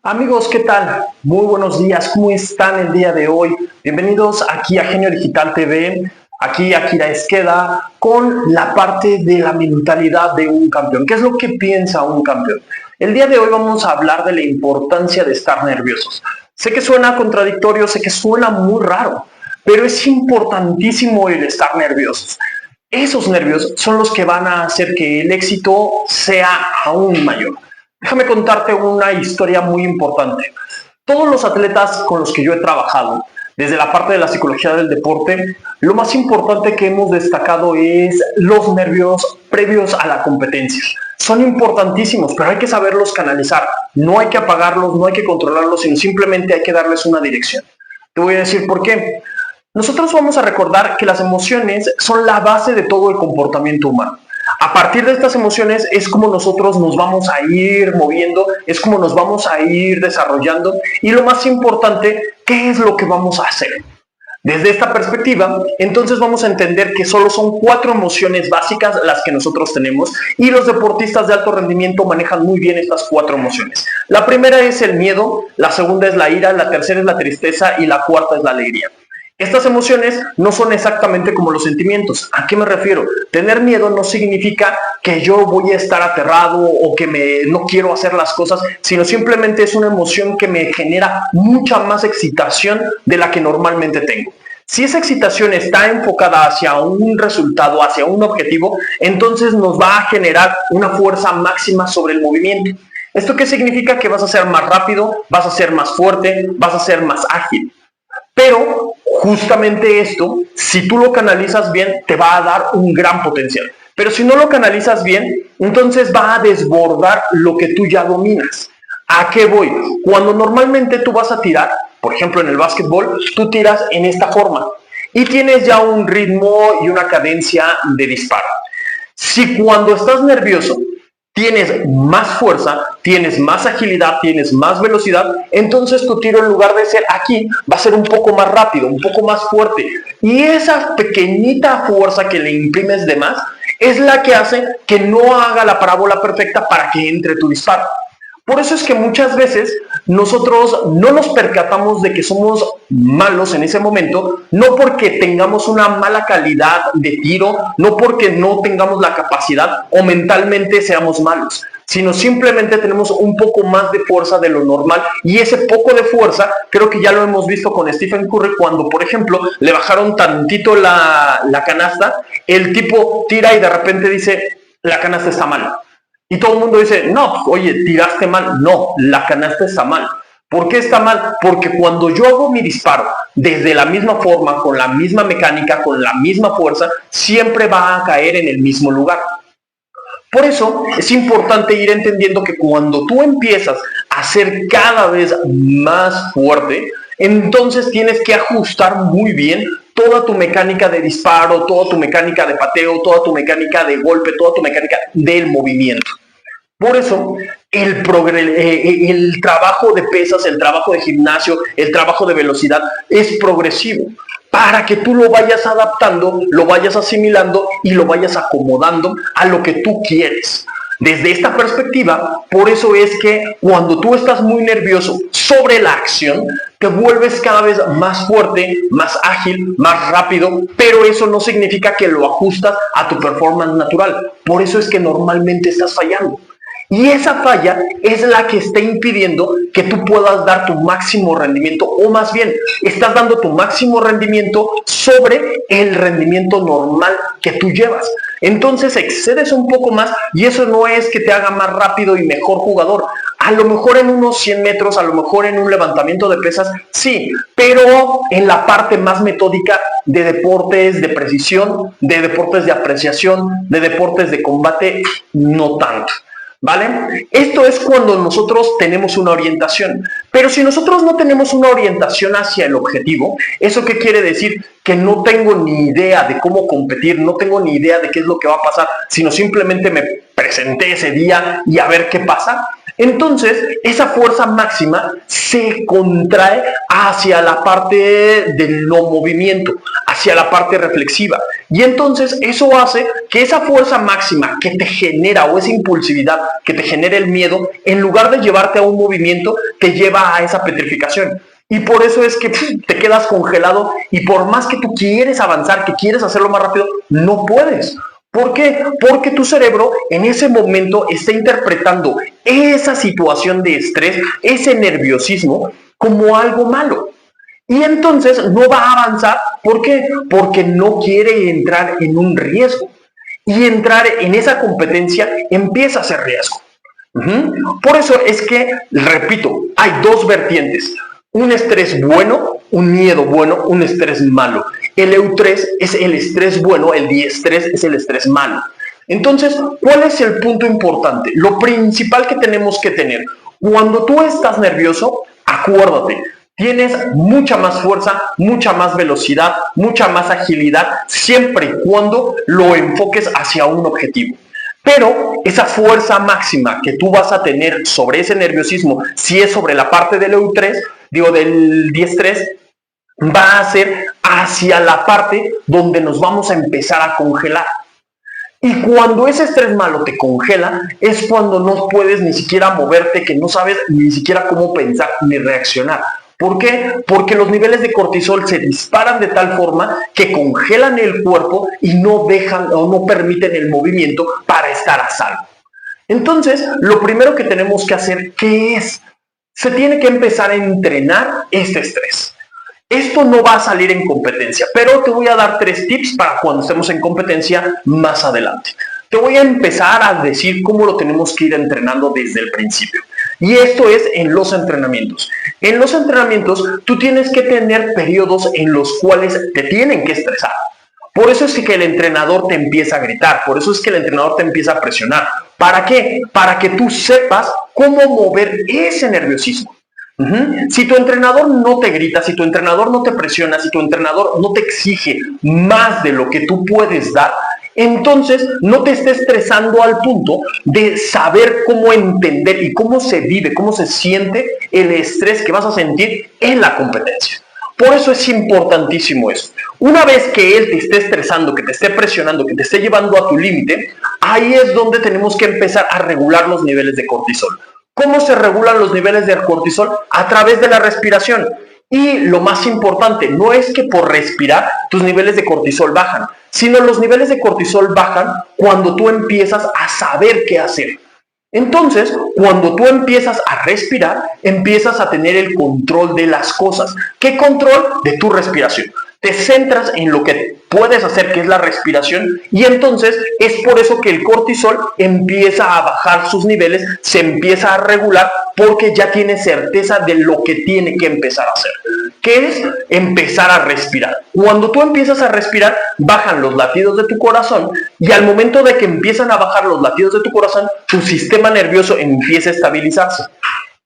Amigos, ¿qué tal? Muy buenos días, ¿cómo están el día de hoy? Bienvenidos aquí a Genio Digital TV, aquí Akira Esqueda, con la parte de la mentalidad de un campeón. ¿Qué es lo que piensa un campeón? El día de hoy vamos a hablar de la importancia de estar nerviosos. Sé que suena contradictorio, sé que suena muy raro, pero es importantísimo el estar nerviosos. Esos nervios son los que van a hacer que el éxito sea aún mayor. Déjame contarte una historia muy importante. Todos los atletas con los que yo he trabajado, desde la parte de la psicología del deporte, lo más importante que hemos destacado es los nervios previos a la competencia. Son importantísimos, pero hay que saberlos canalizar. No hay que apagarlos, no hay que controlarlos, sino simplemente hay que darles una dirección. Te voy a decir por qué. Nosotros vamos a recordar que las emociones son la base de todo el comportamiento humano. A partir de estas emociones es como nosotros nos vamos a ir moviendo, es como nos vamos a ir desarrollando y lo más importante, ¿qué es lo que vamos a hacer? Desde esta perspectiva, entonces vamos a entender que solo son 4 emociones básicas las que nosotros tenemos y los deportistas de alto rendimiento manejan muy bien estas 4 emociones. La primera es el miedo, la segunda es la ira, la tercera es la tristeza y la cuarta es la alegría. Estas emociones no son exactamente como los sentimientos. ¿A qué me refiero? Tener miedo no significa que yo voy a estar aterrado o que no quiero hacer las cosas, sino simplemente es una emoción que me genera mucha más excitación de la que normalmente tengo. Si esa excitación está enfocada hacia un resultado, hacia un objetivo, entonces nos va a generar una fuerza máxima sobre el movimiento. ¿Esto qué significa? Que vas a ser más rápido, vas a ser más fuerte, vas a ser más ágil. Pero justamente esto, si tú lo canalizas bien, te va a dar un gran potencial. Pero si no lo canalizas bien, entonces va a desbordar lo que tú ya dominas. ¿A qué voy? Cuando normalmente tú vas a tirar, por ejemplo en el básquetbol, tú tiras en esta forma y tienes ya un ritmo y una cadencia de disparo. Si cuando estás nervioso tienes más fuerza, tienes más agilidad, tienes más velocidad, entonces tu tiro en lugar de ser aquí va a ser un poco más rápido, un poco más fuerte. Y esa pequeñita fuerza que le imprimes de más es la que hace que no haga la parábola perfecta para que entre tu disparo. Por eso es que muchas veces nosotros no nos percatamos de que somos malos en ese momento, no porque tengamos una mala calidad de tiro, no porque no tengamos la capacidad o mentalmente seamos malos, sino simplemente tenemos un poco más de fuerza de lo normal y ese poco de fuerza creo que ya lo hemos visto con Stephen Curry cuando, por ejemplo, le bajaron tantito la canasta, el tipo tira y de repente dice, la canasta está mal. Y todo el mundo dice, no, oye, tiraste mal. No, la canasta está mal. ¿Por qué está mal? Porque cuando yo hago mi disparo desde la misma forma, con la misma mecánica, con la misma fuerza, siempre va a caer en el mismo lugar. Por eso es importante ir entendiendo que cuando tú empiezas a ser cada vez más fuerte, entonces tienes que ajustar muy bien toda tu mecánica de disparo, toda tu mecánica de pateo, toda tu mecánica de golpe, toda tu mecánica del movimiento. Por eso, el trabajo de pesas, el trabajo de gimnasio, el trabajo de velocidad es progresivo para que tú lo vayas adaptando, lo vayas asimilando y lo vayas acomodando a lo que tú quieres. Desde esta perspectiva, por eso es que cuando tú estás muy nervioso sobre la acción, te vuelves cada vez más fuerte, más ágil, más rápido, pero eso no significa que lo ajustas a tu performance natural. Por eso es que normalmente estás fallando. Y esa falla es la que está impidiendo que tú puedas dar tu máximo rendimiento, o más bien, estás dando tu máximo rendimiento sobre el rendimiento normal que tú llevas. Entonces excedes un poco más y eso no es que te haga más rápido y mejor jugador. A lo mejor en unos 100 metros, a lo mejor en un levantamiento de pesas, sí, pero en la parte más metódica de deportes de precisión, de deportes de apreciación, de deportes de combate, no tanto. ¿Vale? Esto es cuando nosotros tenemos una orientación. Pero si nosotros no tenemos una orientación hacia el objetivo, ¿eso qué quiere decir? Que no tengo ni idea de cómo competir, no tengo ni idea de qué es lo que va a pasar, sino simplemente me presenté ese día y a ver qué pasa. Entonces, esa fuerza máxima se contrae hacia la parte del no movimiento, hacia la parte reflexiva. Y entonces eso hace que esa fuerza máxima que te genera, o esa impulsividad que te genera el miedo, en lugar de llevarte a un movimiento, te lleva a esa petrificación. Y por eso es que te quedas congelado, y por más que tú quieres avanzar, que quieres hacerlo más rápido, no puedes. ¿Por qué? Porque tu cerebro en ese momento está interpretando esa situación de estrés, ese nerviosismo, como algo malo. Y entonces no va a avanzar. ¿Por qué? Porque no quiere entrar en un riesgo. Y entrar en esa competencia empieza a ser riesgo. Por eso es que, repito, hay dos vertientes. Un estrés bueno, un miedo bueno, un estrés malo. El EU3 es el estrés bueno, el diestrés es el estrés malo. Entonces, ¿cuál es el punto importante? Lo principal que tenemos que tener, cuando tú estás nervioso, acuérdate, tienes mucha más fuerza, mucha más velocidad, mucha más agilidad, siempre y cuando lo enfoques hacia un objetivo. Pero esa fuerza máxima que tú vas a tener sobre ese nerviosismo, si es sobre la parte del EU3, del diestrés, va a ser hacia la parte donde nos vamos a empezar a congelar. Y cuando ese estrés malo te congela, es cuando no puedes ni siquiera moverte, que no sabes ni siquiera cómo pensar ni reaccionar. ¿Por qué? Porque los niveles de cortisol se disparan de tal forma que congelan el cuerpo y no dejan o no permiten el movimiento para estar a salvo. Entonces, lo primero que tenemos que hacer, ¿qué es? Se tiene que empezar a entrenar este estrés. Esto no va a salir en competencia, pero te voy a dar 3 tips para cuando estemos en competencia más adelante. Te voy a empezar a decir cómo lo tenemos que ir entrenando desde el principio. Y esto es en los entrenamientos. En los entrenamientos tú tienes que tener periodos en los cuales te tienen que estresar. Por eso es que el entrenador te empieza a gritar, por eso es que el entrenador te empieza a presionar. ¿Para qué? Para que tú sepas cómo mover ese nerviosismo. Si tu entrenador no te grita, si tu entrenador no te presiona, si tu entrenador no te exige más de lo que tú puedes dar, entonces no te estés estresando al punto de saber cómo entender y cómo se vive, cómo se siente el estrés que vas a sentir en la competencia. Por eso es importantísimo eso. Una vez que él te esté estresando, que te esté presionando, que te esté llevando a tu límite, ahí es donde tenemos que empezar a regular los niveles de cortisol. ¿Cómo se regulan los niveles de cortisol? A través de la respiración. Y lo más importante, no es que por respirar tus niveles de cortisol bajan, sino los niveles de cortisol bajan cuando tú empiezas a saber qué hacer. Entonces, cuando tú empiezas a respirar, empiezas a tener el control de las cosas. ¿Qué control? De tu respiración. Te centras en lo que puedes hacer, que es la respiración, y entonces es por eso que el cortisol empieza a bajar sus niveles, se empieza a regular, porque ya tiene certeza de lo que tiene que empezar a hacer, que es empezar a respirar. Cuando tú empiezas a respirar, bajan los latidos de tu corazón, y al momento de que empiezan a bajar los latidos de tu corazón, tu sistema nervioso empieza a estabilizarse.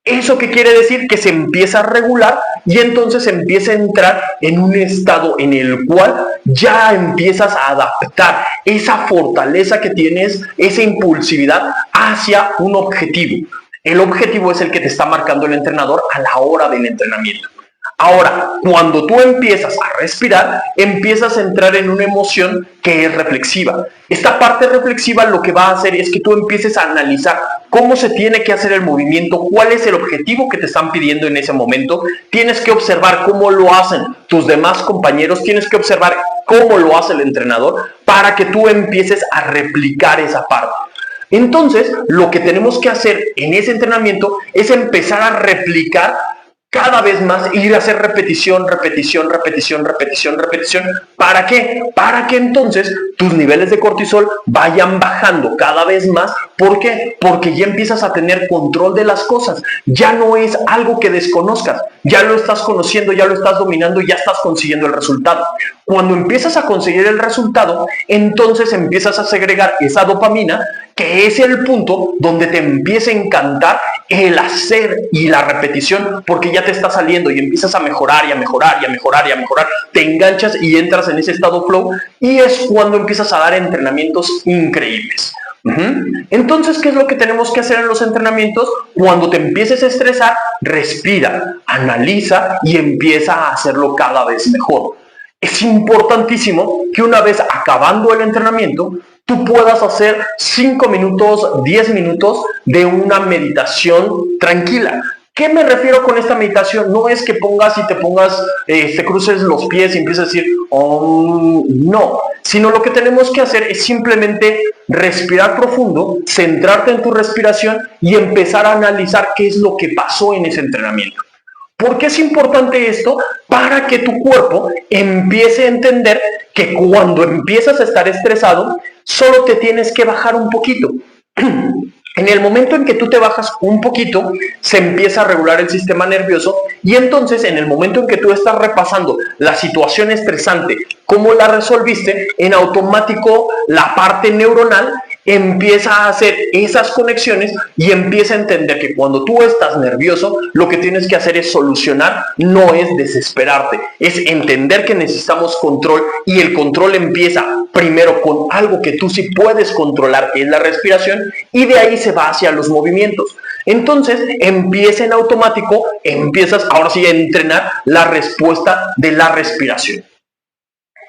¿Eso qué quiere decir? Que se empieza a regular y entonces empieza a entrar en un estado en el cual ya empiezas a adaptar esa fortaleza que tienes, esa impulsividad hacia un objetivo. El objetivo es el que te está marcando el entrenador a la hora del entrenamiento. Ahora, cuando tú empiezas a respirar, empiezas a entrar en una emoción que es reflexiva. Esta parte reflexiva lo que va a hacer es que tú empieces a analizar cómo se tiene que hacer el movimiento, cuál es el objetivo que te están pidiendo en ese momento. Tienes que observar cómo lo hacen tus demás compañeros, tienes que observar cómo lo hace el entrenador para que tú empieces a replicar esa parte. Entonces, lo que tenemos que hacer en ese entrenamiento es empezar a replicar cada vez más, ir a hacer repetición. ¿Para qué? Para que entonces tus niveles de cortisol vayan bajando cada vez más. ¿Por qué? Porque ya empiezas a tener control de las cosas. Ya no es algo que desconozcas. Ya lo estás conociendo, ya lo estás dominando, ya estás consiguiendo el resultado. Cuando empiezas a conseguir el resultado, entonces empiezas a segregar esa dopamina, que es el punto donde te empieza a encantar el hacer y la repetición, porque ya te está saliendo y empiezas a mejorar y a mejorar y a mejorar y a mejorar. Te enganchas y entras en ese estado flow y es cuando empiezas a dar entrenamientos increíbles. Entonces, ¿qué es lo que tenemos que hacer en los entrenamientos? Cuando te empieces a estresar, respira, analiza y empieza a hacerlo cada vez mejor. Es importantísimo que una vez acabando el entrenamiento, tú puedas hacer 5 minutos, 10 minutos de una meditación tranquila. ¿Qué me refiero con esta meditación? No es que pongas y te cruces los pies y empieces a decir, oh, no, sino lo que tenemos que hacer es simplemente respirar profundo, centrarte en tu respiración y empezar a analizar qué es lo que pasó en ese entrenamiento. ¿Por qué es importante esto? Para que tu cuerpo empiece a entender que cuando empiezas a estar estresado, solo te tienes que bajar un poquito. En el momento en que tú te bajas un poquito, se empieza a regular el sistema nervioso y entonces en el momento en que tú estás repasando la situación estresante, cómo la resolviste, en automático la parte neuronal empieza a hacer esas conexiones y empieza a entender que cuando tú estás nervioso, lo que tienes que hacer es solucionar, no es desesperarte, es entender que necesitamos control y el control empieza primero con algo que tú sí puedes controlar, que es la respiración, y de ahí se va hacia los movimientos. Entonces empieza en automático, empiezas ahora sí a entrenar la respuesta de la respiración.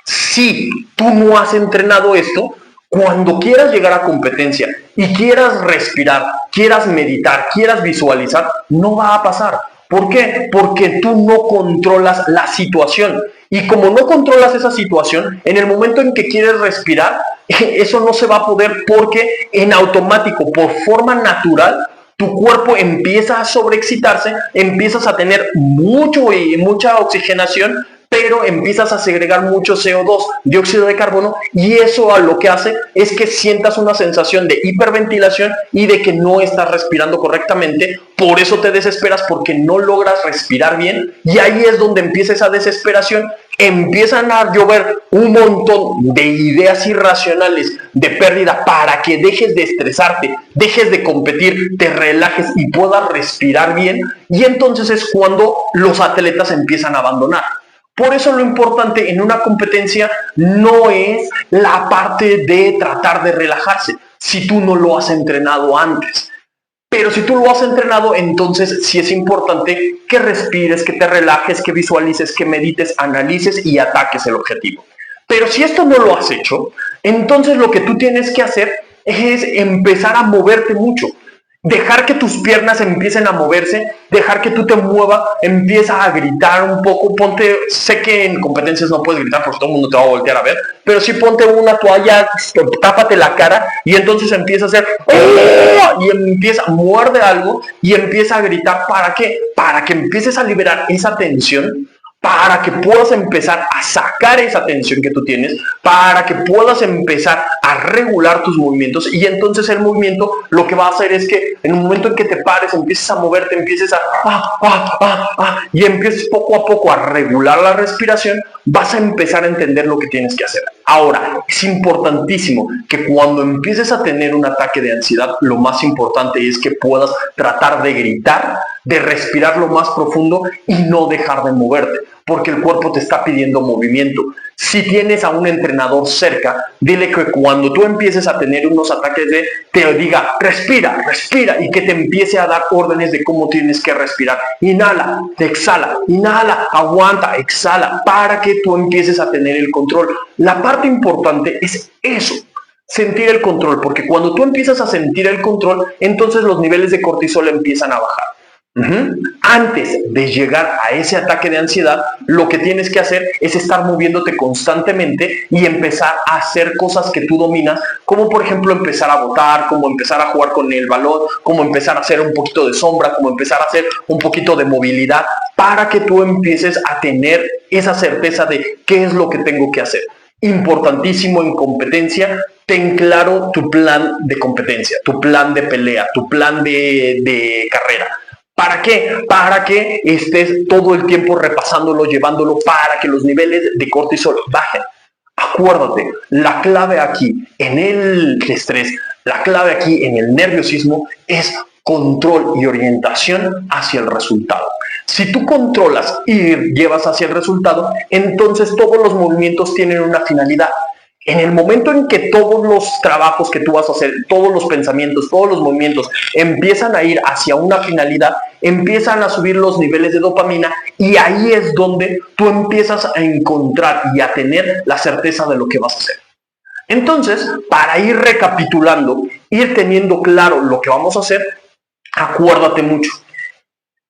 Si tú no has entrenado esto, cuando quieras llegar a competencia y quieras respirar, quieras meditar, quieras visualizar, no va a pasar. ¿Por qué? Porque tú no controlas la situación. Y como no controlas esa situación, en el momento en que quieres respirar, eso no se va a poder porque en automático, por forma natural, tu cuerpo empieza a sobreexcitarse, empiezas a tener mucha oxigenación, pero empiezas a segregar mucho CO2, dióxido de carbono, y eso a lo que hace es que sientas una sensación de hiperventilación y de que no estás respirando correctamente. Por eso te desesperas, porque no logras respirar bien, y ahí es donde empieza esa desesperación. Empiezan a llover un montón de ideas irracionales de pérdida para que dejes de estresarte, dejes de competir, te relajes y puedas respirar bien, y entonces es cuando los atletas empiezan a abandonar. Por eso lo importante en una competencia no es la parte de tratar de relajarse, si tú no lo has entrenado antes. Pero si tú lo has entrenado, entonces sí es importante que respires, que te relajes, que visualices, que medites, analices y ataques el objetivo. Pero si esto no lo has hecho, entonces lo que tú tienes que hacer es empezar a moverte mucho. Dejar que tus piernas empiecen a moverse, dejar que tú te muevas, empieza a gritar un poco, sé que en competencias no puedes gritar porque todo el mundo te va a voltear a ver, pero sí ponte una toalla, tápate la cara y entonces empieza a hacer ¡oh! Y muerde algo y empieza a gritar. ¿Para qué? Para que empieces a liberar esa tensión, para que puedas empezar a sacar esa tensión que tú tienes, para que puedas empezar a regular tus movimientos, y entonces el movimiento lo que va a hacer es que en un momento en que te pares, empieces a moverte, empieces y empieces poco a poco a regular la respiración, vas a empezar a entender lo que tienes que hacer. Ahora, es importantísimo que cuando empieces a tener un ataque de ansiedad, lo más importante es que puedas tratar de gritar, de respirar lo más profundo y no dejar de moverte, porque el cuerpo te está pidiendo movimiento. Si tienes a un entrenador cerca, dile que cuando tú empieces a tener unos ataques te diga, respira, respira, y que te empiece a dar órdenes de cómo tienes que respirar. Inhala, exhala, inhala, aguanta, exhala, para que tú empieces a tener el control. La parte importante es eso, sentir el control, porque cuando tú empiezas a sentir el control, entonces los niveles de cortisol empiezan a bajar. Antes de llegar a ese ataque de ansiedad, lo que tienes que hacer es estar moviéndote constantemente y empezar a hacer cosas que tú dominas, como por ejemplo empezar a botar, como empezar a jugar con el balón, como empezar a hacer un poquito de sombra, como empezar a hacer un poquito de movilidad, para que tú empieces a tener esa certeza de qué es lo que tengo que hacer. Importantísimo en competencia, ten claro tu plan de competencia, tu plan de pelea, tu plan de carrera. ¿Para qué? Para que estés todo el tiempo repasándolo, llevándolo, para que los niveles de cortisol bajen. Acuérdate, la clave aquí en el estrés, la clave aquí en el nerviosismo es control y orientación hacia el resultado. Si tú controlas y llevas hacia el resultado, entonces todos los movimientos tienen una finalidad. En el momento en que todos los trabajos que tú vas a hacer, todos los pensamientos, todos los movimientos empiezan a ir hacia una finalidad, empiezan a subir los niveles de dopamina y ahí es donde tú empiezas a encontrar y a tener la certeza de lo que vas a hacer. Entonces, para ir recapitulando, ir teniendo claro lo que vamos a hacer, acuérdate mucho.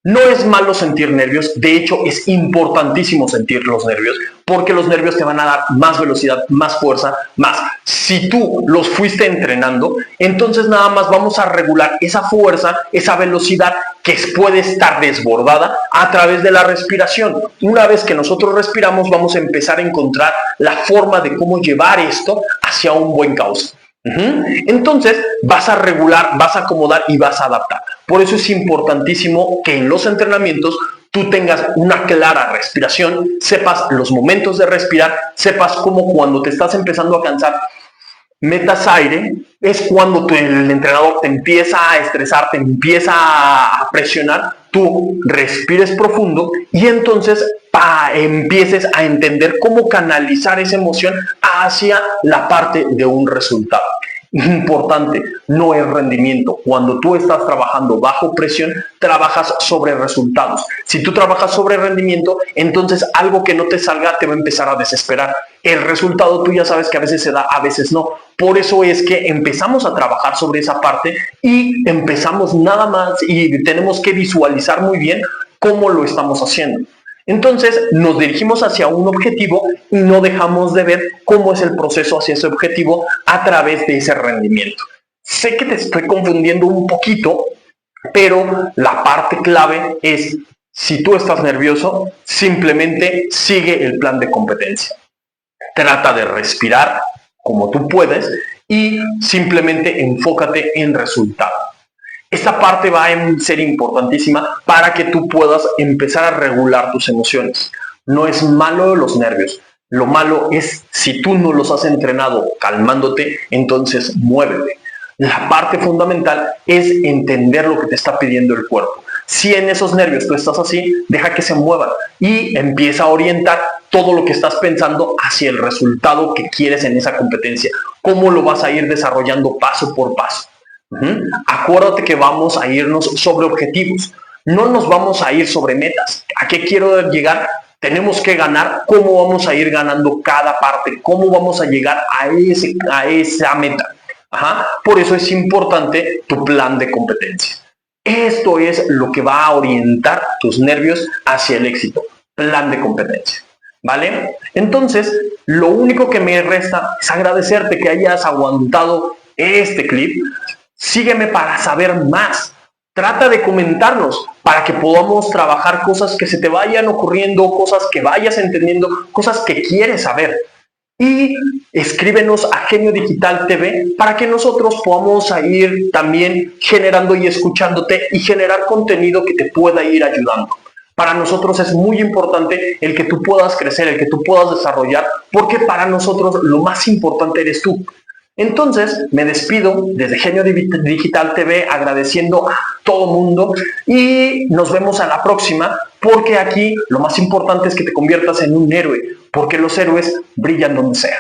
No es malo sentir nervios, de hecho es importantísimo sentir los nervios, porque los nervios te van a dar más velocidad, más fuerza, más. Si tú los fuiste entrenando, entonces nada más vamos a regular esa fuerza, esa velocidad que puede estar desbordada a través de la respiración. Una vez que nosotros respiramos, vamos a empezar a encontrar la forma de cómo llevar esto hacia un buen cauce. Entonces vas a regular, vas a acomodar y vas a adaptar. Por eso es importantísimo que en los entrenamientos tú tengas una clara respiración, sepas los momentos de respirar, sepas cómo cuando te estás empezando a cansar, metas aire, es cuando el entrenador te empieza a estresar, te empieza a presionar, tú respires profundo y entonces empieces a entender cómo canalizar esa emoción hacia la parte de un resultado. Importante, no es rendimiento. Cuando tú estás trabajando bajo presión, trabajas sobre resultados. Si tú trabajas sobre rendimiento, entonces algo que no te salga te va a empezar a desesperar. El resultado tú ya sabes que a veces se da, a veces no. Por eso es que empezamos a trabajar sobre esa parte y empezamos nada más y tenemos que visualizar muy bien cómo lo estamos haciendo. Entonces nos dirigimos hacia un objetivo y no dejamos de ver cómo es el proceso hacia ese objetivo a través de ese rendimiento. Sé que te estoy confundiendo un poquito, pero la parte clave es, si tú estás nervioso, simplemente sigue el plan de competencia. Trata de respirar como tú puedes y simplemente enfócate en resultado. Esta parte va a ser importantísima para que tú puedas empezar a regular tus emociones. No es malo los nervios. Lo malo es si tú no los has entrenado calmándote, entonces muévete. La parte fundamental es entender lo que te está pidiendo el cuerpo. Si en esos nervios tú estás así, deja que se muevan y empieza a orientar todo lo que estás pensando hacia el resultado que quieres en esa competencia. ¿Cómo lo vas a ir desarrollando paso por paso? Acuérdate que vamos a irnos sobre objetivos, no nos vamos a ir sobre metas. ¿A qué quiero llegar? Tenemos que ganar. ¿Cómo vamos a ir ganando cada parte? ¿Cómo vamos a llegar a esa meta? Por eso es importante tu plan de competencia. Esto es lo que va a orientar tus nervios hacia el éxito. Plan de competencia. ¿Vale? Entonces, lo único que me resta es agradecerte que hayas aguantado este clip. Sígueme para saber más. Trata de comentarnos para que podamos trabajar cosas que se te vayan ocurriendo, cosas que vayas entendiendo, cosas que quieres saber. Y escríbenos a Genio Digital TV para que nosotros podamos ir también generando y escuchándote y generar contenido que te pueda ir ayudando. Para nosotros es muy importante el que tú puedas crecer, el que tú puedas desarrollar, porque para nosotros lo más importante eres tú. Entonces, me despido desde Genio Digital TV agradeciendo a todo mundo y nos vemos a la próxima, porque aquí lo más importante es que te conviertas en un héroe, porque los héroes brillan donde sea.